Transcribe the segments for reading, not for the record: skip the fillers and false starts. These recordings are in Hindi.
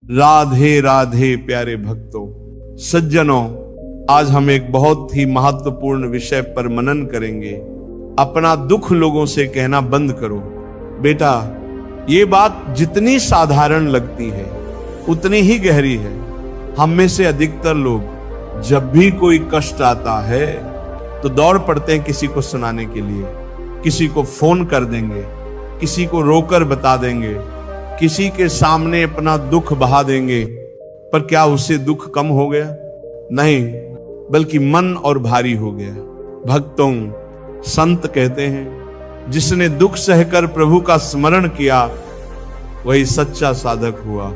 राधे राधे प्यारे भक्तों, सज्जनों, आज हम एक बहुत ही महत्वपूर्ण विषय पर मनन करेंगे। अपना दुख लोगों से कहना बंद करो। बेटा, ये बात जितनी साधारण लगती है उतनी ही गहरी है। हम में से अधिकतर लोग जब भी कोई कष्ट आता है तो दौड़ पड़ते हैं किसी को सुनाने के लिए। किसी को फोन कर देंगे, किसी को रोकर बता देंगे, किसी के सामने अपना दुख बहा देंगे। पर क्या उससे दुख कम हो गया? नहीं, बल्कि मन और भारी हो गया। भक्तों, संत कहते हैं, जिसने दुख सहकर प्रभु का स्मरण किया वही सच्चा साधक हुआ,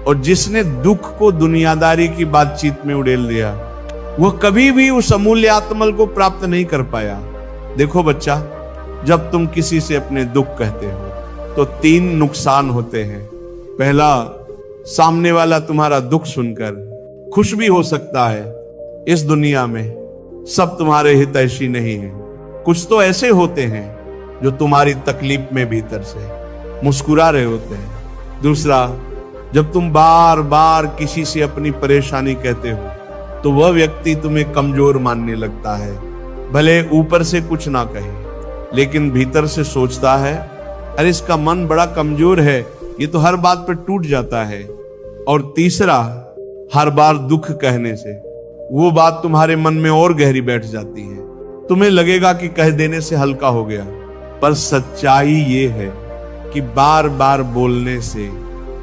और जिसने दुख को दुनियादारी की बातचीत में उड़ेल दिया वह कभी भी उस अमूल्य आत्मल को प्राप्त नहीं कर पाया। देखो बच्चा, जब तुम किसी से अपने दुख कहते हो तो 3 नुकसान होते हैं। पहला, सामने वाला तुम्हारा दुख सुनकर खुश भी हो सकता है। इस दुनिया में सब तुम्हारे हितैषी नहीं है। कुछ तो ऐसे होते हैं जो तुम्हारी तकलीफ में भीतर से मुस्कुरा रहे होते हैं। दूसरा, जब तुम बार बार किसी से अपनी परेशानी कहते हो तो वह व्यक्ति तुम्हें कमजोर मानने लगता है। भले ऊपर से कुछ ना कहे, लेकिन भीतर से सोचता है, अरे इसका मन बड़ा कमजोर है, ये तो हर बात पर टूट जाता है। और तीसरा, हर बार दुख कहने से वो बात तुम्हारे मन में और गहरी बैठ जाती है। तुम्हें लगेगा कि कह देने से हल्का हो गया, पर सच्चाई ये है कि बार बार बोलने से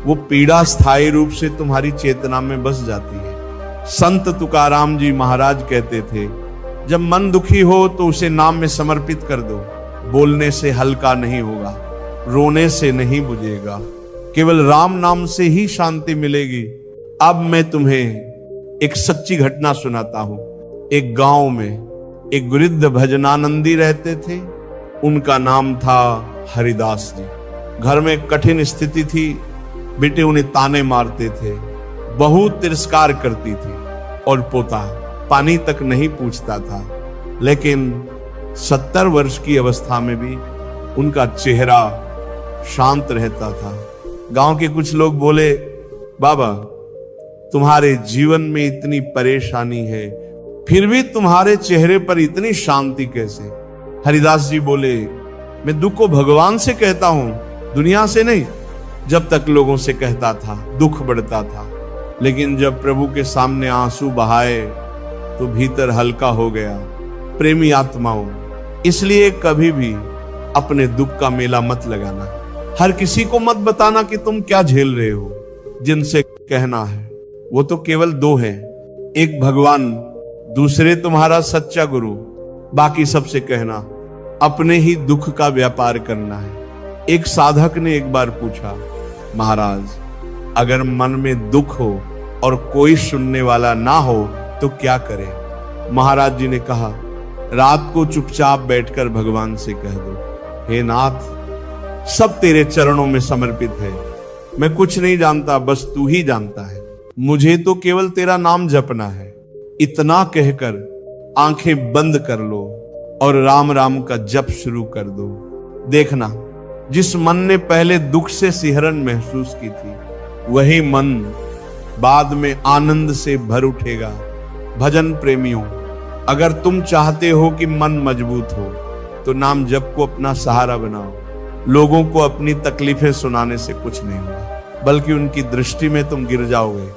वो पीड़ा स्थायी रूप से तुम्हारी चेतना में बस जाती है। संत तुकाराम जी महाराज कहते थे, जब मन दुखी हो तो उसे नाम में समर्पित कर दो। बोलने से हल्का नहीं होगा, रोने से नहीं बुझेगा, केवल राम नाम से ही शांति मिलेगी। अब मैं तुम्हें एक सच्ची घटना सुनाता हूं। एक गांव में एक वृद्ध भजनानंदी रहते थे। उनका नाम था हरिदास जी। घर में कठिन स्थिति थी। बेटे उन्हें ताने मारते थे, बहू तिरस्कार करती थी, और पोता पानी तक नहीं पूछता था। लेकिन 70 वर्ष की अवस्था में भी उनका चेहरा शांत रहता था। गांव के कुछ लोग बोले, बाबा तुम्हारे जीवन में इतनी परेशानी है, फिर भी तुम्हारे चेहरे पर इतनी शांति कैसे? हरिदास जी बोले, मैं दुख को भगवान से कहता हूं, दुनिया से नहीं। जब तक लोगों से कहता था दुख बढ़ता था, लेकिन जब प्रभु के सामने आंसू बहाए तो भीतर हल्का हो गया। प्रेमी आत्माओं, इसलिए कभी भी अपने दुख का मेला मत लगाना। हर किसी को मत बताना कि तुम क्या झेल रहे हो। जिनसे कहना है वो तो केवल 2 हैं, एक भगवान, दूसरे तुम्हारा सच्चा गुरु। बाकी सबसे कहना अपने ही दुख का व्यापार करना है। एक साधक ने एक बार पूछा, महाराज अगर मन में दुख हो और कोई सुनने वाला ना हो तो क्या करें? महाराज जी ने कहा, रात को चुपचाप बैठकर भगवान से कह दो, हे नाथ, सब तेरे चरणों में समर्पित है। मैं कुछ नहीं जानता, बस तू ही जानता है। मुझे तो केवल तेरा नाम जपना है। इतना कहकर आंखें बंद कर लो और राम राम का जप शुरू कर दो। देखना, जिस मन ने पहले दुख से सिहरन महसूस की थी, वही मन बाद में आनंद से भर उठेगा। भजन प्रेमियों, अगर तुम चाहते हो कि मन मजबूत हो तो नाम जप को अपना सहारा बनाओ। लोगों को अपनी तकलीफें सुनाने से कुछ नहीं होगा, बल्कि उनकी दृष्टि में तुम गिर जाओगे,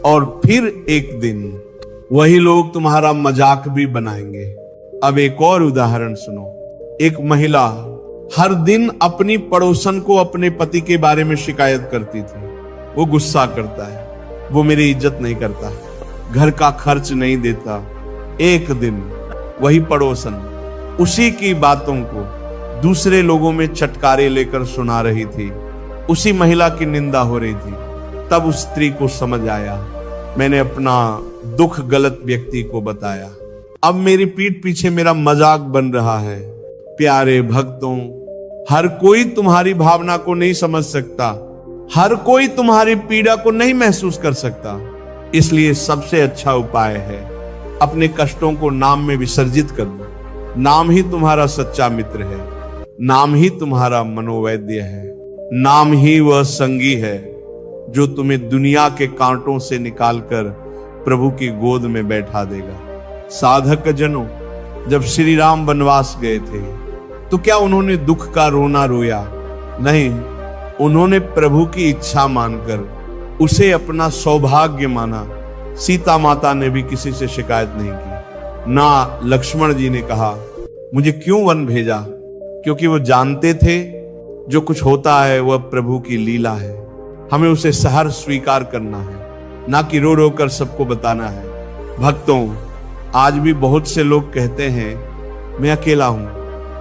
और फिर एक दिन वही लोग तुम्हारा मजाक भी बनाएंगे। अब एक और उदाहरण सुनो। एक महिला हर दिन अपनी पड़ोसन को अपने पति के बारे में शिकायत करती थी। वो गुस्सा करता है, वो मेरी इज्जत नहीं करता, घर का खर्च नहीं देता। एक दिन वही पड़ोसन उसी की बातों को दूसरे लोगों में चटकारे लेकर सुना रही थी। उसी महिला की निंदा हो रही थी। तब उस स्त्री को समझ आया, मैंने अपना दुख गलत व्यक्ति को बताया, अब मेरी पीठ पीछे मेरा मजाक बन रहा है। प्यारे भक्तों, हर कोई तुम्हारी भावना को नहीं समझ सकता, हर कोई तुम्हारी पीड़ा को नहीं महसूस कर सकता। इसलिए सबसे अच्छा उपाय है, अपने कष्टों को नाम में विसर्जित कर दो। नाम ही तुम्हारा सच्चा मित्र है, नाम ही तुम्हारा मनोवैद्य है, नाम ही वह संगी है जो तुम्हें दुनिया के कांटों से निकालकर प्रभु की गोद में बैठा देगा। साधक जनों, जब श्री राम वनवास गए थे तो क्या उन्होंने दुख का रोना रोया? नहीं, उन्होंने प्रभु की इच्छा मानकर उसे अपना सौभाग्य माना। सीता माता ने भी किसी से शिकायत नहीं की। ना लक्ष्मण जी ने कहा मुझे क्यों वन भेजा, क्योंकि वो जानते थे जो कुछ होता है वह प्रभु की लीला है। हमें उसे सहर स्वीकार करना है, ना कि रो रो कर सबको बताना है। भक्तों, आज भी बहुत से लोग कहते हैं मैं अकेला हूं,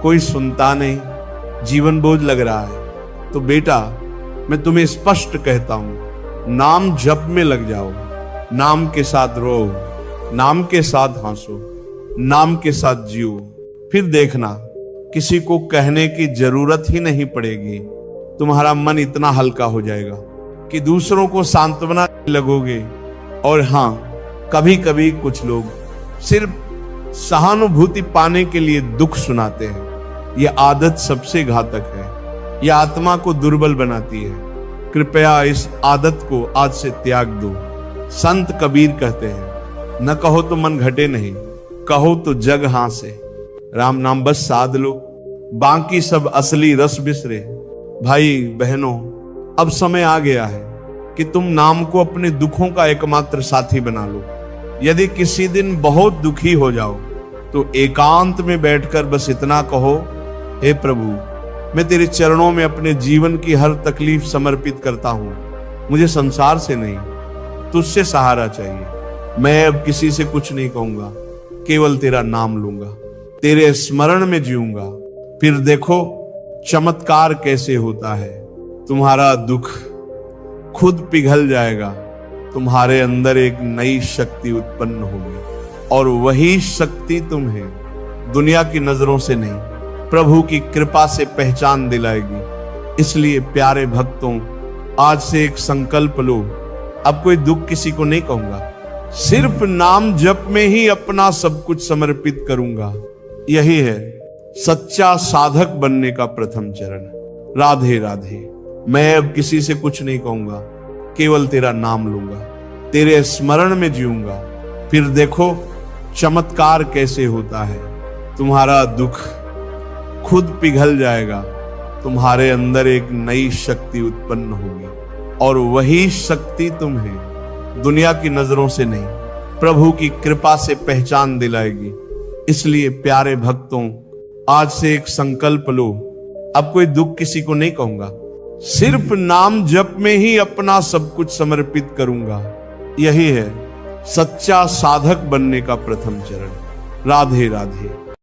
कोई सुनता नहीं, जीवन बोझ लग रहा है। तो बेटा, मैं तुम्हें स्पष्ट कहता हूं, नाम जप में लग जाओ, नाम के साथ रो, नाम के साथ हंसो, नाम के साथ जियो। फिर देखना, किसी को कहने की जरूरत ही नहीं पड़ेगी। तुम्हारा मन इतना हल्का हो जाएगा कि दूसरों को सांत्वना लगोगे। और हाँ, कभी कभी कुछ लोग सिर्फ सहानुभूति पाने के लिए दुख सुनाते हैं। यह आदत सबसे घातक है, यह आत्मा को दुर्बल बनाती है। कृपया इस आदत को आज से त्याग दो। संत कबीर कहते हैं, न कहो तो मन घटे नहीं, कहो तो जग हासे। राम नाम बस साध लो, बाकी सब असली रस बिसरे। भाई बहनों, अब समय आ गया है कि तुम नाम को अपने दुखों का एकमात्र साथी बना लो। यदि किसी दिन बहुत दुखी हो जाओ तो एकांत में बैठकर बस इतना कहो, हे प्रभु, मैं तेरे चरणों में अपने जीवन की हर तकलीफ समर्पित करता हूं। मुझे संसार से नहीं, तुझसे सहारा चाहिए। मैं अब किसी से कुछ नहीं कहूंगा, केवल तेरा नाम लूंगा, तेरे स्मरण में जीऊंगा। फिर देखो चमत्कार कैसे होता है। तुम्हारा दुख खुद पिघल जाएगा, तुम्हारे अंदर एक नई शक्ति उत्पन्न होगी, और वही शक्ति तुम्हें दुनिया की नजरों से नहीं, प्रभु की कृपा से पहचान दिलाएगी। इसलिए प्यारे भक्तों, आज से एक संकल्प लो, अब कोई दुख किसी को नहीं कहूंगा, सिर्फ नाम जप में ही अपना सब कुछ समर्पित करूंगा। यही है सच्चा साधक बनने का प्रथम चरण। राधे राधे। मैं अब किसी से कुछ नहीं कहूंगा, केवल तेरा नाम लूंगा, तेरे स्मरण में जीऊंगा। फिर देखो चमत्कार कैसे होता है। तुम्हारा दुख खुद पिघल जाएगा, तुम्हारे अंदर एक नई शक्ति उत्पन्न होगी, और वही शक्ति तुम्हें दुनिया की नजरों से नहीं, प्रभु की कृपा से पहचान दिलाएगी। इसलिए प्यारे भक्तों, आज से एक संकल्प लो, अब कोई दुख किसी को नहीं कहूंगा, सिर्फ नाम जप में ही अपना सब कुछ समर्पित करूंगा। यही है सच्चा साधक बनने का प्रथम चरण। राधे राधे।